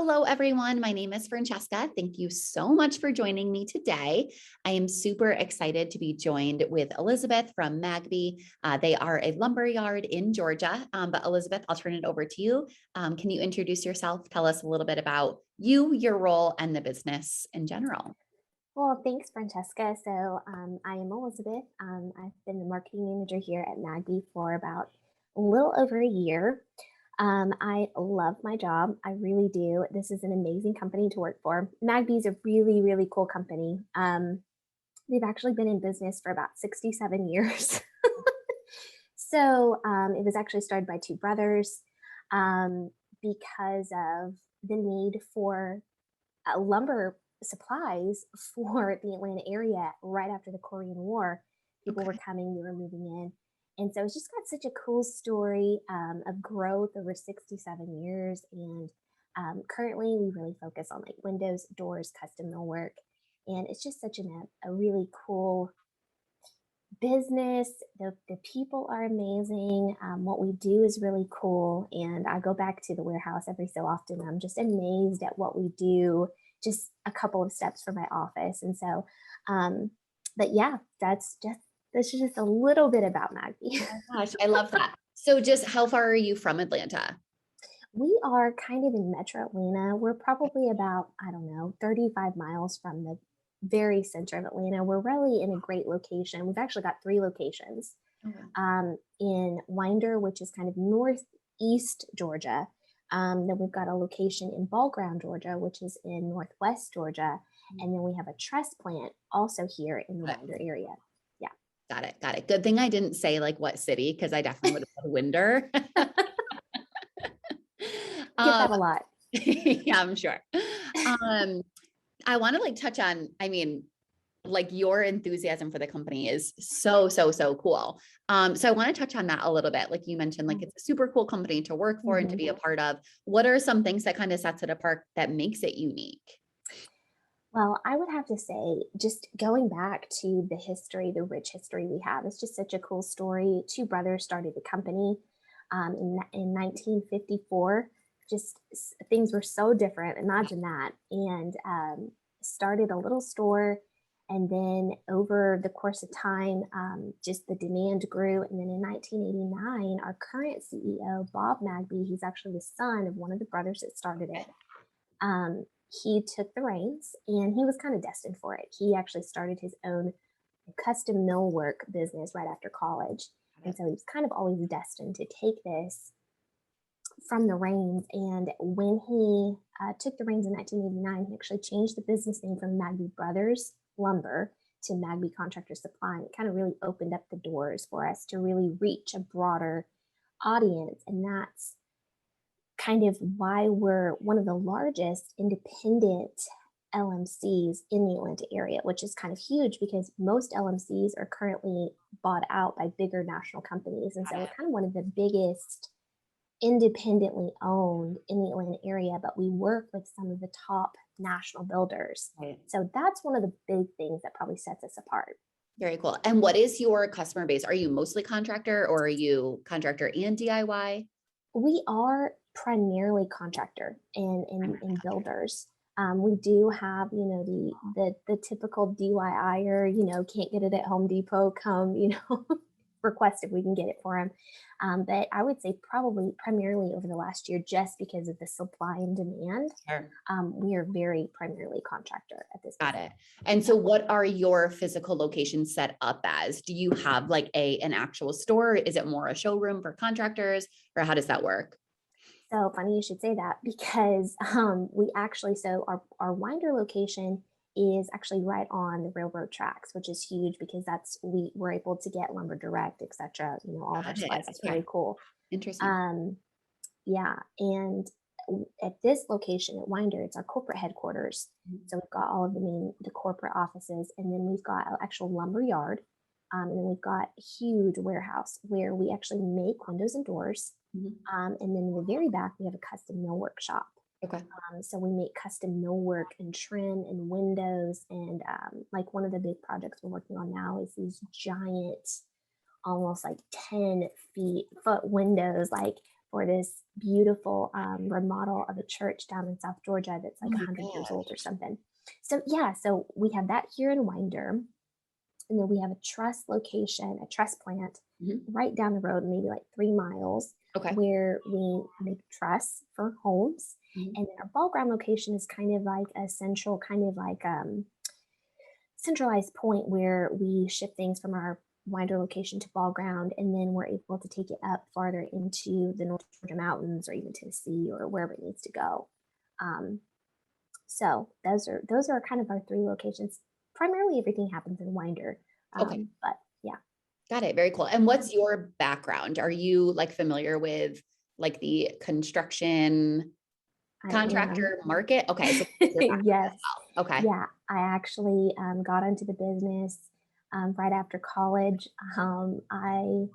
Hello, everyone. My name is Francesca. Thank you so much for joining me today. I am super excited to be joined with Elizabeth from Magbee. They are a lumber yard in Georgia. But Elizabeth, I'll turn it over to you. Can you introduce yourself? Tell us a little bit about you, your role, and the business in general. Well, thanks, Francesca. I am Elizabeth. I've been the marketing manager here at Magbee for about a little over a year. I love my job. I really do. This is an amazing company to work for. Magbee is a really, really cool company. They've actually been in business for about 67 years. It was actually started by two brothers um, because of the need for lumber supplies for the Atlanta area right after the Korean War. People were Okay. coming, they were moving in. And so it's just got such a cool story of growth over 67 years. And currently, we really focus on like windows, doors, custom millwork. And it's just such a really cool business. The people are amazing. What we do is really cool. And I go back to the warehouse every so often. I'm just amazed at what we do, just a couple of steps from my office. Um, but yeah, that's just a little bit about Maggie. Oh my gosh, I love that. So just how far are you from Atlanta? We are kind of in Metro Atlanta. We're probably about, I don't know, 35 miles from the very center of Atlanta. We're really in a great location. We've actually got three locations Okay. in Winder, which is kind of northeast Georgia. Then we've got a location in Ball Ground, Georgia, which is in northwest Georgia. And then we have a truss plant also here in the Got Winder area. Yeah. Got it. Got it. Good thing I didn't say like what city, because I definitely would have said Winder. Get Um, that a lot. yeah, I'm sure. Um, I want to like touch on, like your enthusiasm for the company is so cool. So I want to touch on that a little bit. Like you mentioned, like it's a super cool company to work for and to Mhm. be a part of. What are some things that kind of sets it apart that makes it unique? Well, I would have to say, just going back to the history, the rich history we have, it's just such a cool story. Two brothers started the company in 1954. Things were so different. Imagine that. And started a little store. And then over the course of time, just the demand grew. And then in 1989, our current CEO, Bob Magbee, he's actually the son of one of the brothers that started it. He took the reins and he was kind of destined for it. He actually started his own custom millwork business right after college. And so he was kind of always destined to take this from the reins. And when he took the reins in 1989, he actually changed the business name from Magbee Brothers Lumber to Magbee Contractor Supply. And it kind of really opened up the doors for us to really reach a broader audience. And that's kind of why we're one of the largest independent LMCs in the Atlanta area, which is kind of huge because most LMCs are currently bought out by bigger national companies. And so we're kind of one of the biggest independently owned in the Atlanta area, but we work with some of the top national builders. Right. So that's one of the big things that probably sets us apart. Very cool. And what is your customer base? Are you mostly contractor or are you contractor and DIY? We are primarily contractor and builders. We do have, the typical DIYer, can't get it at Home Depot, come, request if we can get it for them. But I would say probably primarily over the last year, just because of the supply and demand, Sure. we are very primarily contractor at this Got point. it. And so what are your physical locations set up as? Do you have like an actual store? Is it more a showroom for contractors or how does that work? So funny you should say that because we actually, so our Winder location is actually right on the railroad tracks, which is huge because we were able to get lumber direct, etc. All of our Got it. supplies. It's Okay. very cool. Interesting. Um, yeah, and at this location at Winder, it's our corporate headquarters. So we've got all of the corporate offices, and then we've got an actual lumber yard, and then we've got a huge warehouse where we actually make windows and doors. Mhm. And then in the very back, we have a custom millwork shop. Okay. So we make custom millwork and trim and windows. And like one of the big projects we're working on now is these giant, almost like 10 foot windows, like for this beautiful remodel of a church down in South Georgia that's Oh like my 100 years old or gosh. something. So yeah, so we have that here in Winder, and then we have a truss location, a truss plant Mhm. right down the road, maybe like 3 miles, Okay. where we make truss for homes. Mhm. And then our ball ground location is kind of like a central, kind of like centralized point where we ship things from our winder location to ball ground, and then we're able to take it up farther into the North Georgia mountains or even Tennessee or wherever it needs to go. Um, so those are kind of our three locations. Primarily, everything happens in Winder, Okay. but yeah, Got it. Very cool. And what's your background? Are you like familiar with like the construction I am. contractor market? Okay. So that's your background as Yes, well. Okay. yeah. I actually got into the business right after college. I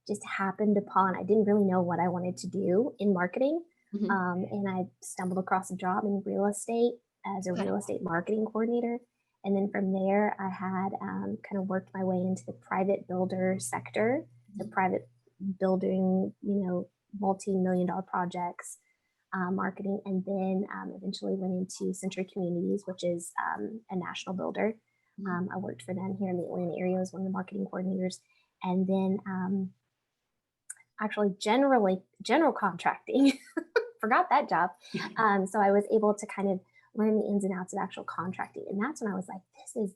just happened upon. I didn't really know what I wanted to do in marketing, Mhm. and I stumbled across a job in real estate as a Got it. real estate marketing coordinator. And then from there, I had kind of worked my way into the private builder sector, the Mhm. private building, multi-million dollar projects, marketing, and then eventually went into Century Communities, which is a national builder. Mhm. I worked for them here in the Atlanta area as one of the marketing coordinators, and then actually general contracting. Forgot that job. So I was able to kind of learn the ins and outs of actual contracting, and that's when I was like,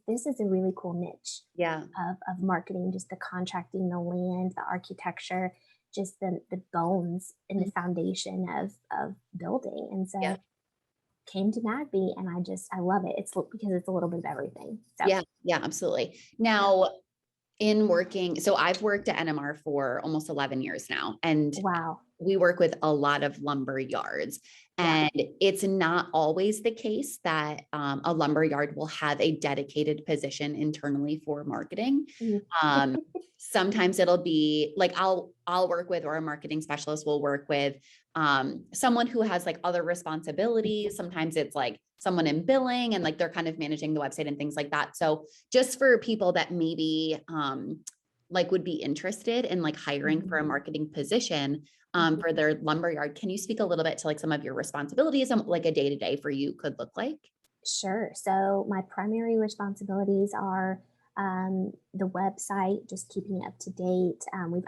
this is a really cool niche Yeah. of marketing, just the contracting, the land, the architecture, just the bones and the Mhm. foundation of building. And Yeah. so came to Magbee, and I love it. It's because it's a little bit of everything. So Yeah. Yeah. Absolutely. yeah. Now, in working, so I've worked at NMR for almost 11 years now, and Wow. we work with a lot of lumber yards. Yeah. And it's not always the case that a lumber yard will have a dedicated position internally for marketing. Mhm. Um, Sometimes it'll be like I'll work with, or a marketing specialist will work with someone who has like other responsibilities. Sometimes it's like someone in billing and like they're kind of managing the website and things like that. So just for people that maybe like would be interested in like hiring Mhm. for a marketing position Mhm. for their lumberyard, can you speak a little bit to like some of your responsibilities and like a day to day for you could look like? Sure. So my primary responsibilities are the website, just keeping it up to date. We've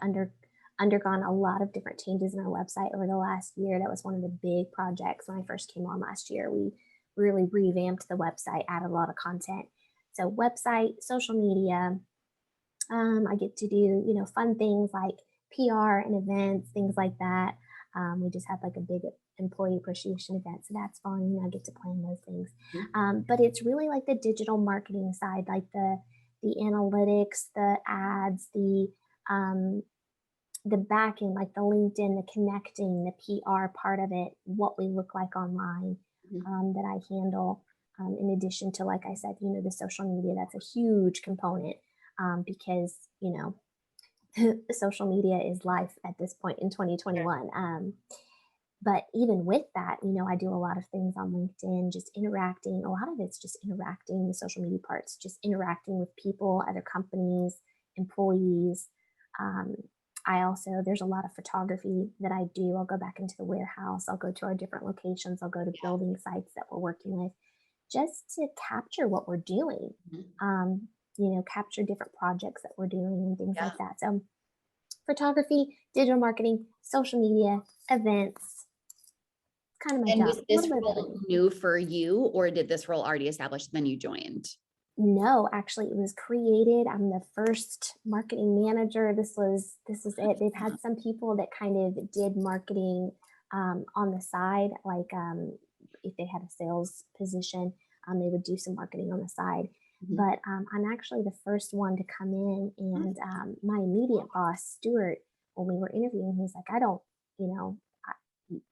undergone a lot of different changes in our website over the last year. That was one of the big projects when I first came on last year. We really revamped the website, added a lot of content. So website, social media. I get to do fun things like PR and events, things like that. We just had like a big employee appreciation event, so that's fun. I get to plan those things. Mhm. But it's really like the digital marketing side, like the analytics, the ads, um, the back end, like the LinkedIn, the connecting, the PR part of it, what we look like online, Mhm. that I handle. In addition to, like I said, the social media, that's a huge component, because, social media is life at this point in Sure. 2021. But even with that, I do a lot of things on LinkedIn, just interacting. A lot of it's just interacting, the social media parts, just interacting with people, other companies, employees. Um, I also, there's a lot of photography that I do. I'll go back into the warehouse, I'll go to our different locations, I'll go to Yeah. building sites that we're working with just to capture what we're doing, Mhm. capture different projects that we're doing and things Yeah. like that. So, photography, digital marketing, social media, events, kind of my And job. was A this little bit of role everything. new for you, or did this role already established then you joined? No, actually, it was created. I'm the first marketing manager. This was it. They've had some people that kind of did marketing on the side, like if they had a sales position, they would do some marketing on the side. Mhm. But I'm actually the first one to come in, Mhm. and my immediate boss, Stuart, when we were interviewing, he's like, "I don't, you know, I,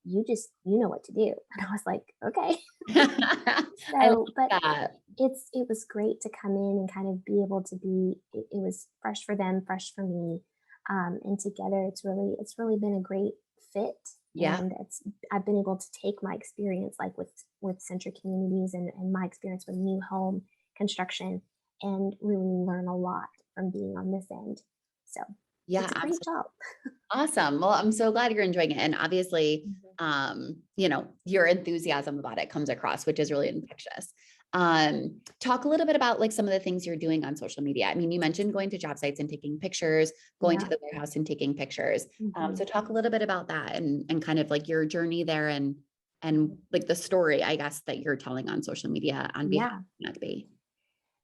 you just you know what to do," and I was like, "Okay." I love So, but that. it was great to come in and kind of be able to be. It was fresh for them, fresh for me, and together it's really been a great fit. Yeah. And I've been able to take my experience, like with Centric Communities, and my experience with new home construction, and really learn a lot from being on this end. So Yeah, It's a great absolutely. job. Awesome. Well, I'm so glad you're enjoying it. And obviously, Mhm. your enthusiasm about it comes across, which is really infectious. Talk a little bit about like some of the things you're doing on social media. I mean, you mentioned going to job sites and taking pictures, going to Yeah. the warehouse and taking pictures. So Mhm. talk a little bit about that and kind of like your journey there and like the story, I guess, that you're telling on social media on behalf Yeah. of Magbee.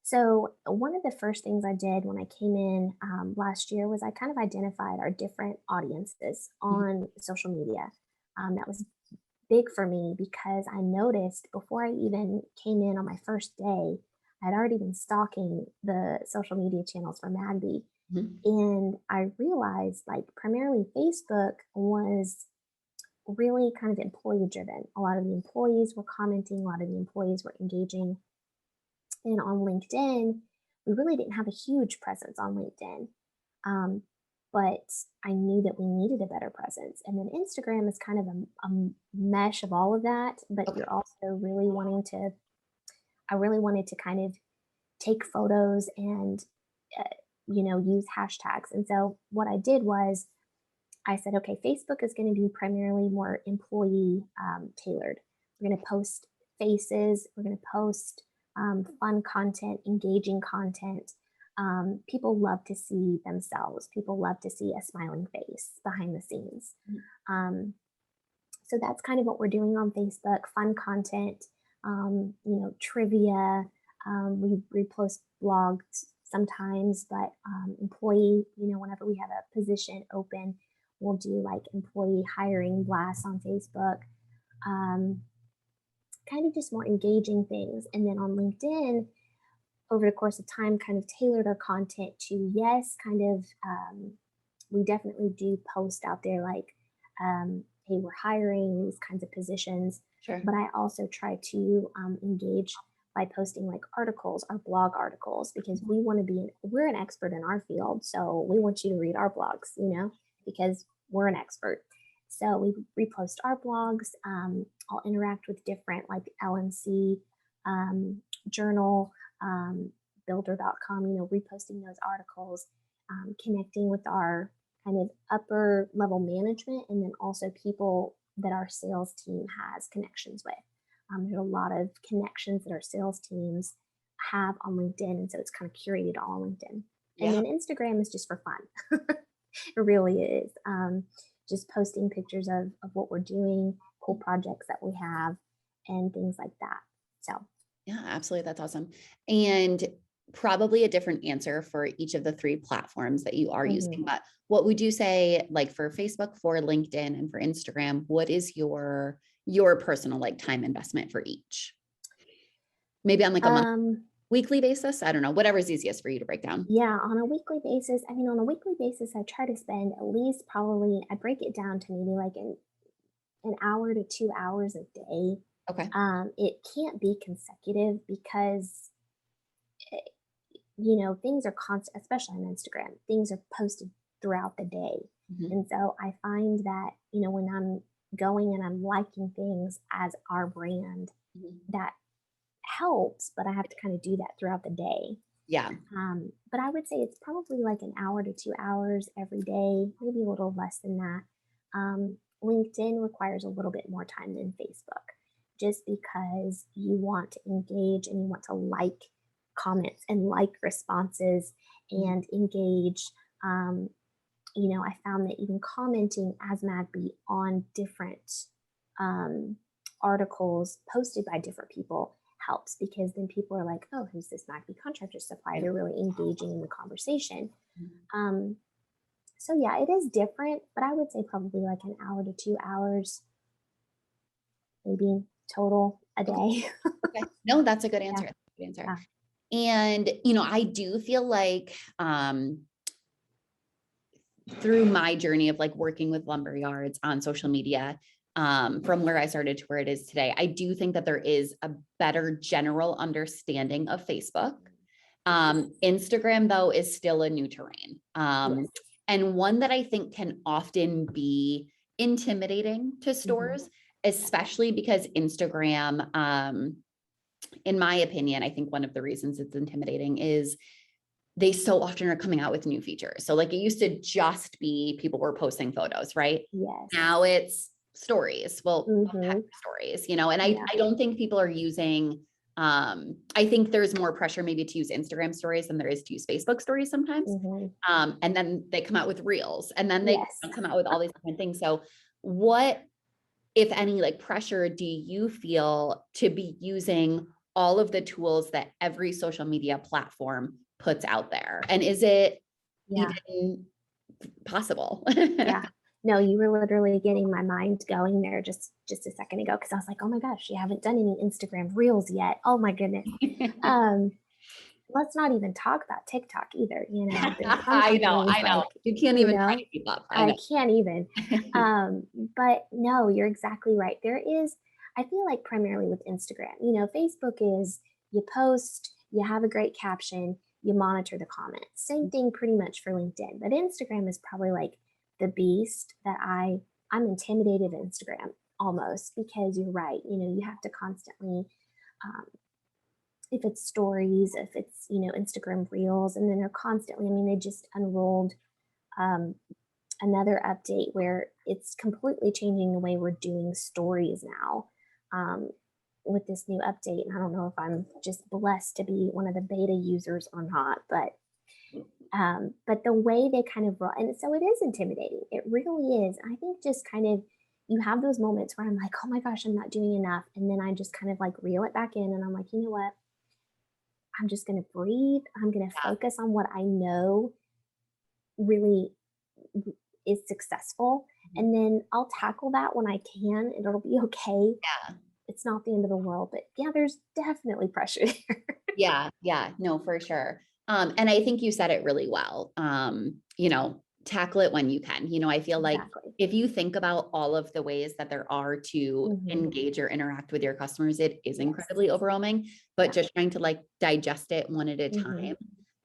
So, one of the first things I did when I came in last year was I kind of identified our different audiences Mhm. on social media. That was big for me because I noticed before I even came in on my first day, I'd already been stalking the social media channels for Magbee. Mhm. And I realized like primarily Facebook was really kind of employee driven. A lot of the employees were commenting, a lot of the employees were engaging. And on LinkedIn, we really didn't have a huge presence on LinkedIn. Um, but I knew that we needed a better presence. And then Instagram is kind of a mesh of all of that. But Okay. you're also really wanting to, I really wanted to kind of take photos and, uh, use hashtags. And so what I did was I said, okay, Facebook is going to be primarily more employee tailored. We're going to post faces, we're going to post fun content, engaging content. People love to see themselves, people love to see a smiling face behind the scenes. Um, so that's kind of what we're doing on Facebook, fun content, trivia. We post blogs sometimes, but employee, whenever we have a position open, we'll do like employee hiring blasts on Facebook, um, kind of just more engaging things. And then on LinkedIn, over the course of time, kind of tailored our content to, yes, kind of, we definitely do post out there like, hey, we're hiring these kinds of positions. Sure. But I also try to engage by posting like articles, our blog articles, because we want to we're an expert in our field. So we want you to read our blogs, because we're an expert. So we repost our blogs. I'll interact with different like LNC journal, um, builder.com, reposting those articles, connecting with our kind of upper level management, and then also people that our sales team has connections with. There's a lot of connections that our sales teams have on LinkedIn, and so it's kind of curated all on LinkedIn. And Yeah. then Instagram is just for fun. It really is. Just posting pictures of what we're doing, cool projects that we have, and things like that. So, Yeah, absolutely. That's awesome. And probably a different answer for each of the three platforms that you are mhm. using. But what would you say, like for Facebook, for LinkedIn, and for Instagram, what is your personal like time investment for each? Maybe on like a month, um, weekly basis? I don't know, whatever's easiest for you to break down. Yeah, on a weekly basis, I mean, on a weekly basis, I try to spend at least probably, I break it down to maybe like an hour to 2 hours a day. Okay. It can't be consecutive because, eh, things are constant, especially on Instagram, things are posted throughout the day. Mhm. And so I find that, when I'm going and I'm liking things as our brand, Mhm. that helps, but I have to kind of do that throughout the day. Yeah. But I would say it's probably like an hour to 2 hours every day, maybe a little less than that. LinkedIn requires a little bit more time than Facebook, just because you want to engage and you want to like comments and like responses Mhm. and engage. Um, I found that even commenting as Magbee on different um, articles posted by different people helps, because then people are like, oh, who's this Magbee contractor supply? Yeah. They're really engaging in the conversation. Mhm. Um, so yeah, it is different, but I would say probably like an hour to 2 hours, maybe total a Okay. day. Okay. No, that's a good Yeah, answer. That's a good answer. yeah. And, I do feel like, through my journey of like working with lumber yards on social media, from where I started to where it is today, I do think that there is a better general understanding of Facebook. Instagram, though, is still a new terrain, Yes. and one that I think can often be intimidating to Hmm. stores, especially because Instagram, in my opinion, I think one of the reasons it's intimidating is they so often are coming out with new features. So like it used to just be people were posting photos, right? Yes. Now it's stories. Well, Mm-hmm. stories, you know, and Yeah. I don't think people are using, I think there's more pressure maybe to use Instagram stories than there is to use Facebook stories sometimes. Mm-hmm. And then they come out with reels and then they Yes. come out with all these different things. So what, if any, like pressure do you feel to be using all of the tools that every social media platform puts out there? And is it Yeah. even possible? Yeah. No, you were literally getting my mind going there just a second ago because I was like, oh my gosh, you haven't done any Instagram reels yet. Oh my goodness. Um, let's not even talk about TikTok either. There's some I companies know. like, You can't you even try know, to keep up. I I know. can't even. But no, you're exactly right. I feel like primarily with Instagram, Facebook is you post, you have a great caption, you monitor the comments. Same thing pretty much for LinkedIn. But Instagram is probably like the beast that I'm intimidated of Instagram almost because you're right. You have to constantly um, if it's stories, if it's, Instagram reels, and then they're constantly, I mean, they just unrolled um, another update where it's completely changing the way we're doing stories now um, with this new update. And I don't know if I'm just blessed to be one of the beta users or not, but the way they kind of and so it is intimidating. It really is. I think just kind of you have those moments where I'm like, oh my gosh, I'm not doing enough. And then I just kind of like reel it back in and I'm like, you know what? I'm just going to breathe. I'm going to Yeah. focus on what I know really is successful. And then I'll tackle that when I can and it'll be okay. Yeah. It's not the end of the world, but yeah, there's definitely pressure there. Yeah. Yeah. No, for sure. And I think you said it really well. Tackle it when you can. I feel like Exactly. if you think about all of the ways that there are to Mm-hmm. engage or interact with your customers, it is Yes. incredibly overwhelming, but Yeah. just trying to like digest it one at a Mm-hmm. time.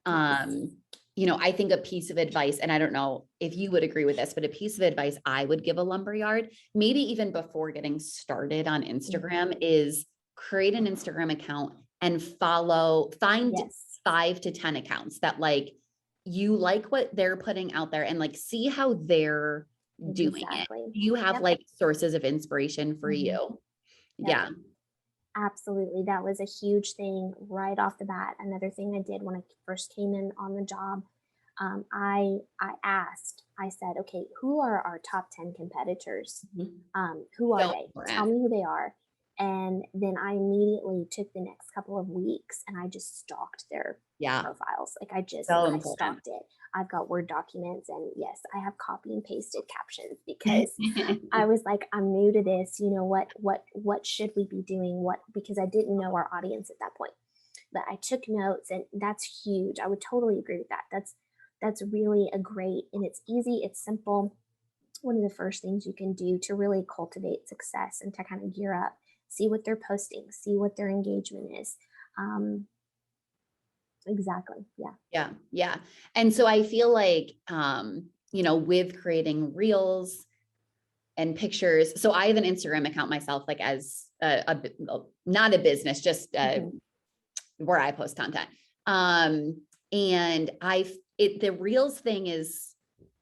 Yes. I think a piece of advice, and I don't know if you would agree with this, but a piece of advice I would give a lumberyard, maybe even before getting started on Instagram, Mm-hmm. is create an Instagram account and find Yes. 5 to 10 accounts that like you like what they're putting out there and like see how they're doing it. Exactly. You have Yep. like sources of inspiration for Mm-hmm. you. Yep. Yeah. Absolutely. That was a huge thing right off the bat. Another thing I did when I first came in on the job, I said, okay, who are our top 10 competitors? Mhm. Who are So they? Tell important. me who they are. And then I immediately took the next couple of weeks and I just stalked their Yeah. profiles. Like So I important. stalked it. I've got Word documents and yes, I have copy and pasted captions because I was like, I'm new to this. You know what should we be doing? What because I didn't know our audience at that point. But I took notes and that's huge. I would totally agree with that. That's really a great and it's easy, it's simple. One of the first things you can do to really cultivate success and to kind of gear up, see what they're posting, see what their engagement is. Um, exactly. Yeah. Yeah. Yeah. And so I feel like, with creating reels and pictures. So I have an Instagram account myself, like as not a business, just Mm-hmm. where I post content. And the reels thing is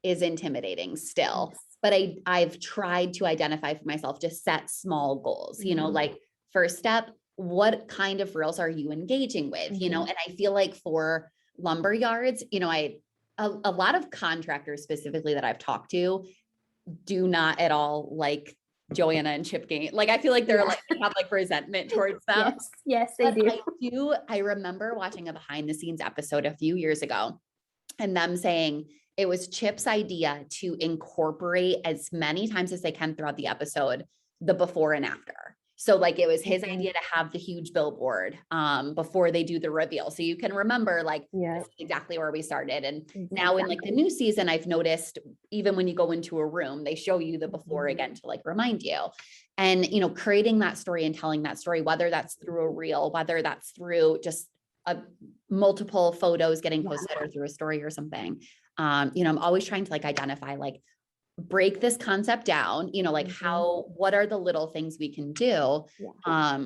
intimidating still, Yes. but I've tried to identify for myself, just set small goals, Mm-hmm. like first step, what kind of reels are you engaging with, Mm-hmm. and I feel like for lumber yards, a lot of contractors specifically that I've talked to do not at all like Joanna and Chip Gaines. Like I feel like they're Yeah. like they have like resentment towards them. Yes. Yes, they But do. I remember watching a behind the scenes episode a few years ago and them saying it was Chip's idea to incorporate as many times as they can throughout the episode, the before and after. So like it was his Mm-hmm. idea to have the huge billboard before they do the reveal. So you can remember like Yeah. this is exactly where we started. And now in Exactly. like the new season, I've noticed even when you go into a room, they show you the before Mm-hmm. again to like remind you. And creating that story and telling that story, whether that's through a reel, whether that's through just multiple photos getting posted or through a story or something. I'm always trying to like identify, like break this concept down, like Mm-hmm. what are the little things we can do? Yeah.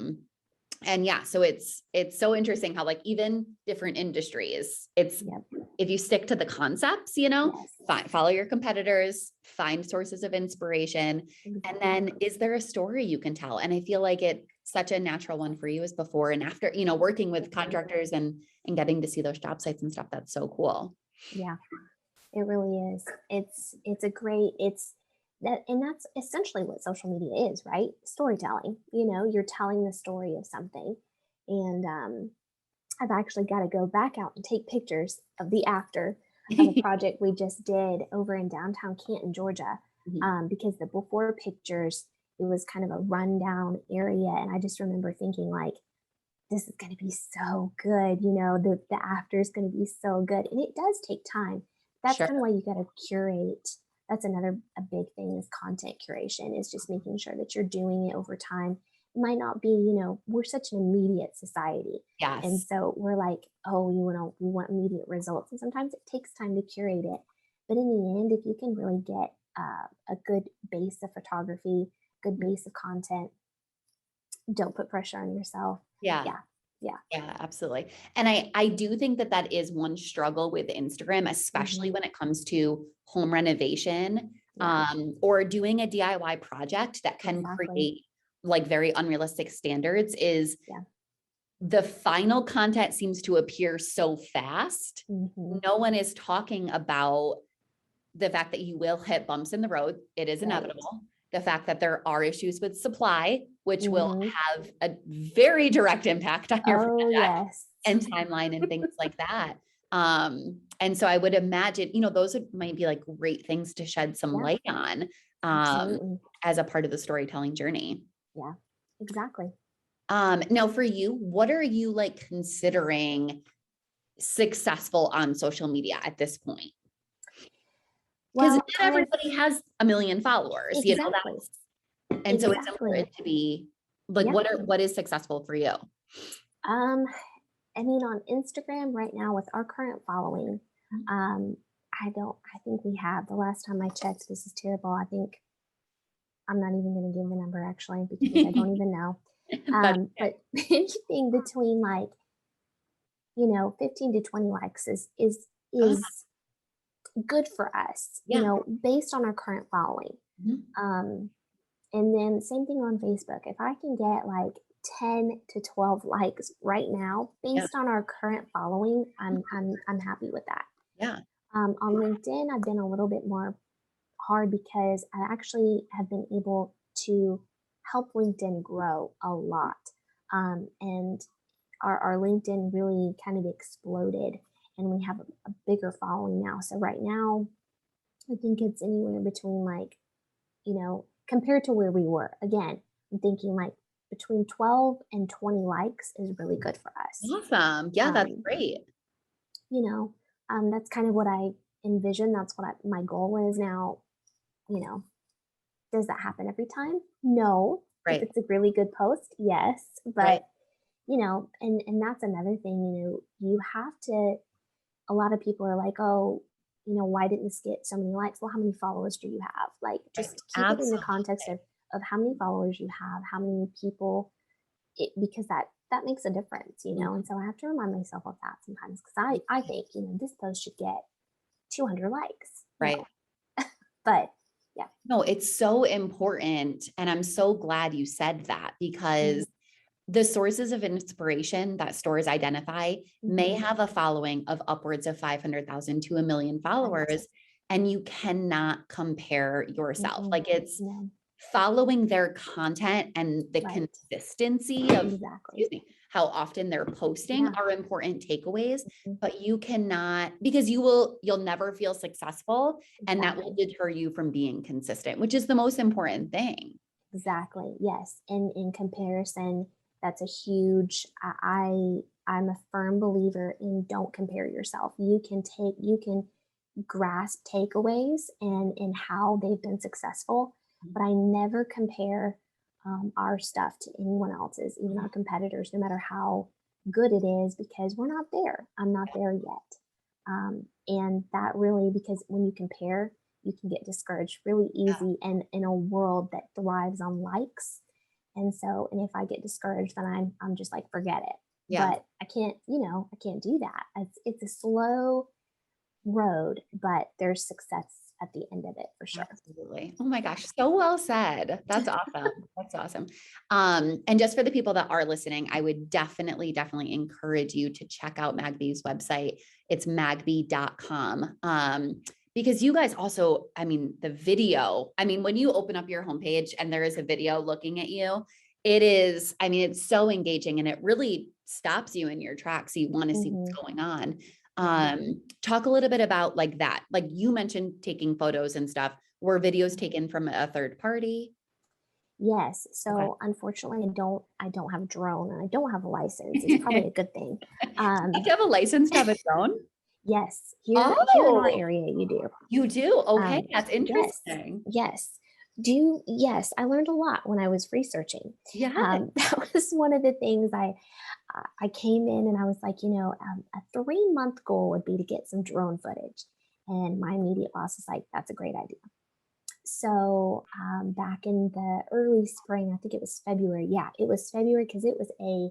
And yeah, so it's so interesting how like even different industries, it's Yep. if you stick to the concepts, Yes. follow your competitors, find sources of inspiration, and then Exactly. is there a story you can tell? And I feel like it's such a natural one for you as before and after, working with contractors and getting to see those job sites and stuff. That's so cool. Yeah, it really is. It's a great it's that and that's essentially what social media is, right? Storytelling. You're telling the story of something. And I've actually got to go back out and take pictures of the after of a project we just did over in downtown Canton, Georgia. Mhm. Because the before pictures, it was kind of a rundown area. And I just remember thinking, like, this is going to be so good. The after is going to be so good. And it does take time. That's Sure. kind of why you got to curate. That's another a big thing is content curation is just making sure that you're doing it over time. It might not be, we're such an immediate society. And Yes. so we're like, oh, we want immediate results. And sometimes it takes time to curate it. But in the end, if you can really get a good base of photography, good base of content, don't put pressure on yourself. Yeah. Yeah. Yeah. Yeah, absolutely. And I do think that that is one struggle with Instagram, especially Hmm. when it comes to home renovation, Yeah. or doing a DIY project that can Exactly. create like very unrealistic standards is Yeah. the final content seems to appear so fast. Hmm. No one is talking about the fact that you will hit bumps in the road. It is Right. inevitable. The fact that there are issues with supply, which will Hmm. have a very direct impact on your Oh, project yes. and timeline and things like that. And so I would imagine, those might be like great things to shed some Yeah, light on, absolutely. as a part of the storytelling journey. Yeah, exactly. Now for you, what are you like considering successful on social media at this point? Because Well, not everybody has a million followers, exactly. and so it's Exactly. important to be like, Yeah. what is successful for you? Um, I mean, on Instagram right now with our current following, um, I think we have, the last time I checked, this is terrible. I think I'm not even going to give the number actually because I don't even know. That's But anything between like, 15 to 20 likes ah, is good for us, yeah. based on our current following. Mhm. Um, and then same thing on Facebook. If I can get like 10 to 12 likes right now Yeah. based on our current following, I'm happy with that. Yeah. On LinkedIn, I've been a little bit more hard because I actually have been able to help LinkedIn grow a lot. And our LinkedIn really kind of exploded and we have a bigger following now. So right now, I think it's anywhere between like, compared to where we were. Again, I'm thinking like between 12 and 20 likes is really good for us. Awesome. Yeah, that's Um, great. you know, that's kind of what I envision. That's what my goal is now. You know, does that happen every time? No. If Right. it's a really good post, yes. Right. But, and that's another thing, you have to, a lot of people are like, oh, why didn't this get so many likes? Well, how many followers do you have? Like, Right. just keep it in the Absolutely. context of how many followers you have, how many people, because that makes a difference, Mhm. And so I have to remind myself of that sometimes because I think, this post should get 200 likes, Right. but yeah. No, it's so important. And I'm so glad you said that Mhm. because the sources of inspiration that stores identify may Mhm. have a following of upwards of 500,000 to a million Right. followers, and you cannot compare yourself. Mm-mm. Like it's No. following their content and the Right. consistency of, Exactly. excuse me, how often they're posting Yeah. are important takeaways, Mhm. but you cannot, because you'll never feel successful, and that will Exactly. deter you from being consistent, which is the most important thing. Exactly. Yes. And in comparison, that's a huge, I'm a firm believer in don't compare yourself. You can grasp takeaways and how they've been successful, but I never compare our stuff to anyone else's, even our competitors, no matter how good it is, because we're not there. I'm not there yet. And that really, because when you compare, you can get discouraged really Yeah. easy. And in a world that thrives on likes, And so, and if I get discouraged, then I'm just like, forget it. Yeah. But I can't, I can't do that. It's a slow road, but there's success at the end of it for sure. Absolutely. Oh my gosh. So well said. That's awesome. That's awesome. And just for the people that are listening, I would definitely, definitely encourage you to check out Magbee's website. It's magbee.com. Because you guys also, I mean, the video, I mean, when you open up your homepage and there is a video looking at you, it is, I mean, it's so engaging and it really stops you in your tracks. You want to see what's going on. Talk a little bit about like that. Like you mentioned taking photos and stuff. Were videos taken from a third party? Yes. Okay. So unfortunately, I don't have a drone and I don't have a license. It's probably a good thing. You have to have a license to have a drone? Yes, here in our Oh, area, you do. you do? Okay, that's Yes, interesting. yes. Yes, I learned a lot when I was researching. Yeah. That was one of the things I came in and I was like, a 3-month goal would be to get some drone footage. And my immediate boss is like, that's a great idea. So back in the early spring, I think it was February. Yeah, it was February because it was a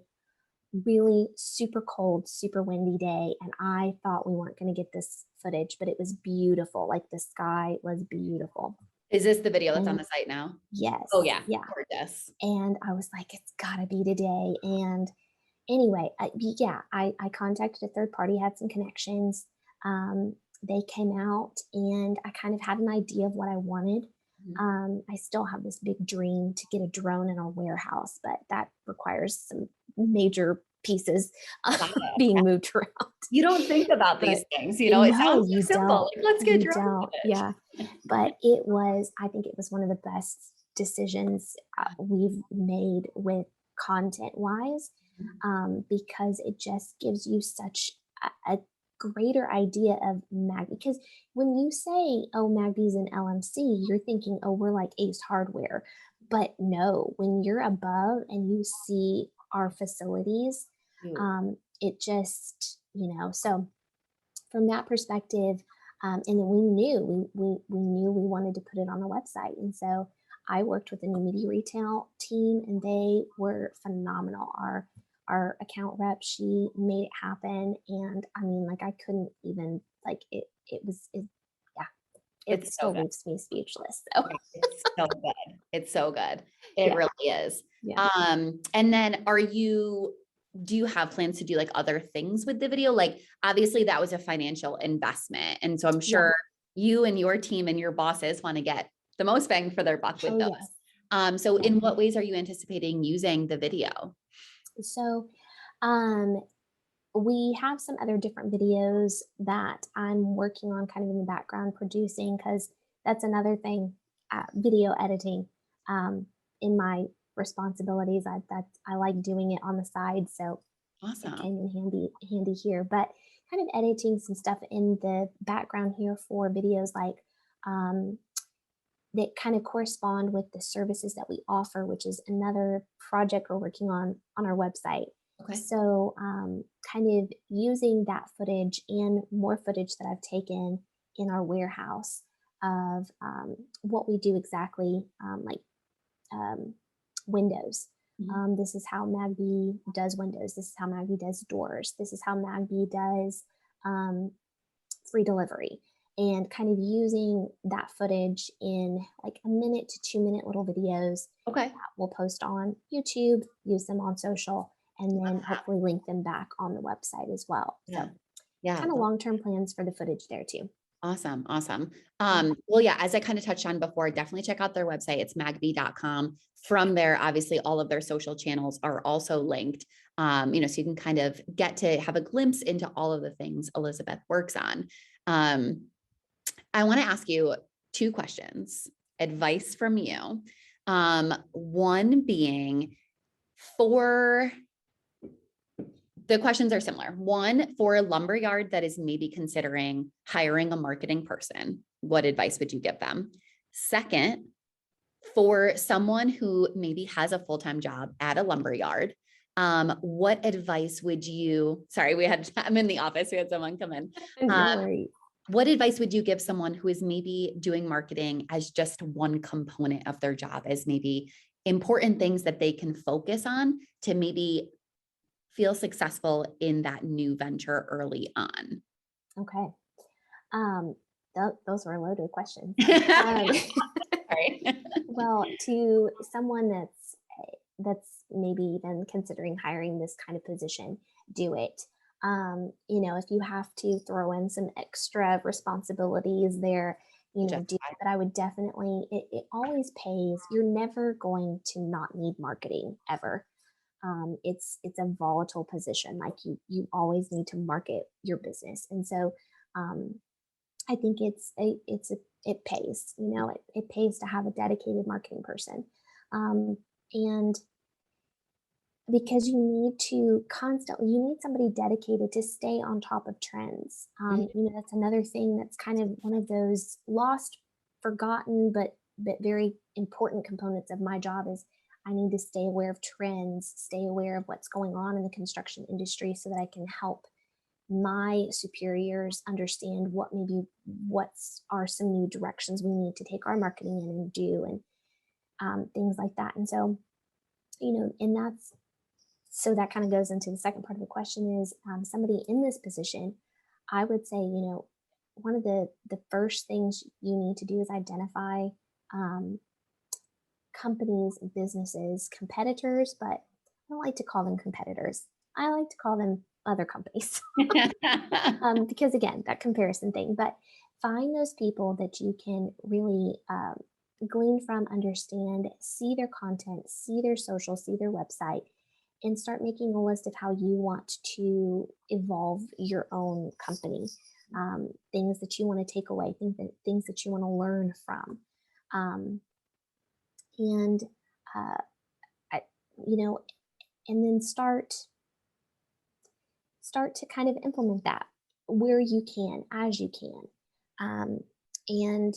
really super cold, super windy day. And I thought we weren't going to get this footage, but it was beautiful. Like the sky was beautiful. Is this the video that's on And the site now? yes, Oh yeah, yeah. gorgeous. And I was like, it's got to be today. And anyway, I contacted a third party, had some connections. They came out and I kind of had an idea of what I wanted. I still have this big dream to get a drone in our warehouse, but that requires some major pieces Got it. Yeah. being moved around. You don't think about But these things, you know, it no, sounds so you simple. don't. Like, let's get You drone don't. footage. Yeah. But I think it was one of the best decisions we've made with content wise, because it just gives you such a greater idea of Mag. Because when you say, oh, Magbees and LMC, you're thinking, oh, we're like Ace Hardware. But no, when you're above and you see our facilities, Cute. it just, so from that perspective, and then we knew we wanted to put it on the website, and so I worked with the new media retail team, and they were phenomenal. Our account rep, she made it happen, and I mean, like I couldn't even like it. Yeah, it It's so still good. leaves me speechless. So It's so good. It's so good. It yeah, really is. yeah, And then do you have plans to do like other things with the video? Like obviously that was a financial investment. And so I'm yeah. sure you and your team and your bosses want to get the most bang for their buck with Oh those. yes, So yeah. in what ways are you anticipating using the video? So, um, we have some other different videos that I'm working on kind of in the background producing because that's another thing, video editing, um, in my responsibilities. I like doing it on the side, so it Awesome. came in handy here. But kind of editing some stuff in the background here for videos like um, that kind of correspond with the services that we offer, which is another project we're working on our website. Okay. So, kind of using that footage and more footage that I've taken in our warehouse of what we do exactly, like um, windows. Mhm. This is how Magbee does windows. This is how Magbee does doors. This is how Magbee does um, free delivery, and kind of using that footage in like a minute to 2 minute little videos Okay. that we'll post on YouTube, use them on social, and then hopefully link them back on the website as well. Yeah. So Yeah. kind of long-term plans for the footage there too. Awesome. Awesome. Yeah. Well, yeah, as I kind of touched on before, definitely check out their website. It's magbee.com. From there, obviously, all of their social channels are also linked. So you can kind of get to have a glimpse into all of the things Elizabeth works on. I want to ask you 2 questions, advice from you. One being for the questions are similar. One, for a lumberyard that is maybe considering hiring a marketing person, what advice would you give them? Second, for someone who maybe has a full-time job at a lumberyard, what advice would you, sorry, I'm in the office, we had someone come in. No worries. What advice would you give someone who is maybe doing marketing as just one component of their job, as maybe important things that they can focus on to maybe feel successful in that new venture early on? Okay. Um, those were loaded questions. Um, Sorry. well, to someone that's maybe even considering hiring this kind of position, do it. If you have to throw in some extra responsibilities there, do Justify. it. But I would definitely, it always pays. You're never going to not need marketing ever. It's a volatile position. Like you always need to market your business. And so um, I think it pays, it pays to have a dedicated marketing person. And because you need somebody dedicated to stay on top of trends. Mhm. That's another thing that's kind of one of those lost, forgotten, but very important components of my job is I need to stay aware of trends, stay aware of what's going on in the construction industry so that I can help my superiors understand what's are some new directions we need to take our marketing in and do, and things like that. And so, and that's so that kind of goes into the second part of the question is somebody in this position. I would say, one of the first things you need to do is identify um, companies, businesses, competitors, but I don't like to call them competitors. I like to call them other companies. Because again, that comparison thing. But find those people that you can really glean from, understand, see their content, see their social, see their website, and start making a list of how you want to evolve your own company. Things that you want to take away, things that you want to learn from, um, and uh, I, you know, and then start to kind of implement that where you can, as you can. Um, and,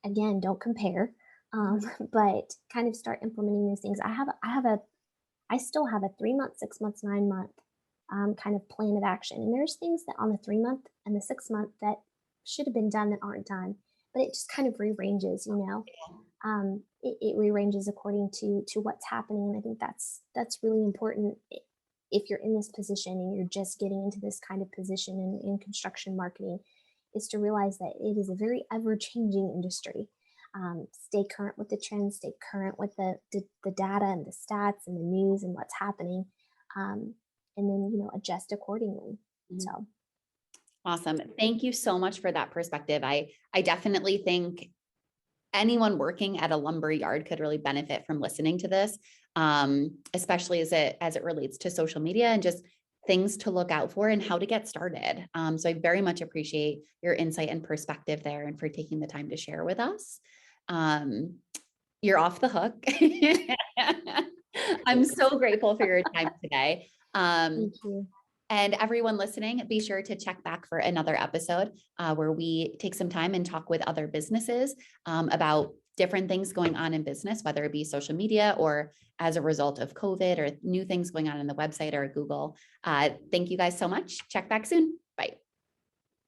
again, don't compare, but kind of start implementing these things. I still have a 3 month, 6 months, 9 month kind of plan of action. And there's things that on the 3 month and the 6 month that should have been done that aren't done, but it just kind of rearranges, it rearranges according to what's happening. And I think that's really important if you're in this position and you're just getting into this kind of position in construction marketing, is to realize that it is a very ever-changing industry. Stay current with the trends, stay current with the data and the stats and the news and what's happening, um, and then adjust accordingly. Mhm. So Awesome. Thank you so much for that perspective. I definitely think anyone working at a lumber yard could really benefit from listening to this, especially as it relates to social media and just things to look out for and how to get started. So I very much appreciate your insight and perspective there and for taking the time to share with us. Um, you're off the hook. I'm thanks. so grateful for your time today. Thank you. And everyone listening, be sure to check back for another episode where we take some time and talk with other businesses about different things going on in business, whether it be social media or as a result of COVID or new things going on in the website or Google. Thank you guys so much. Check back soon.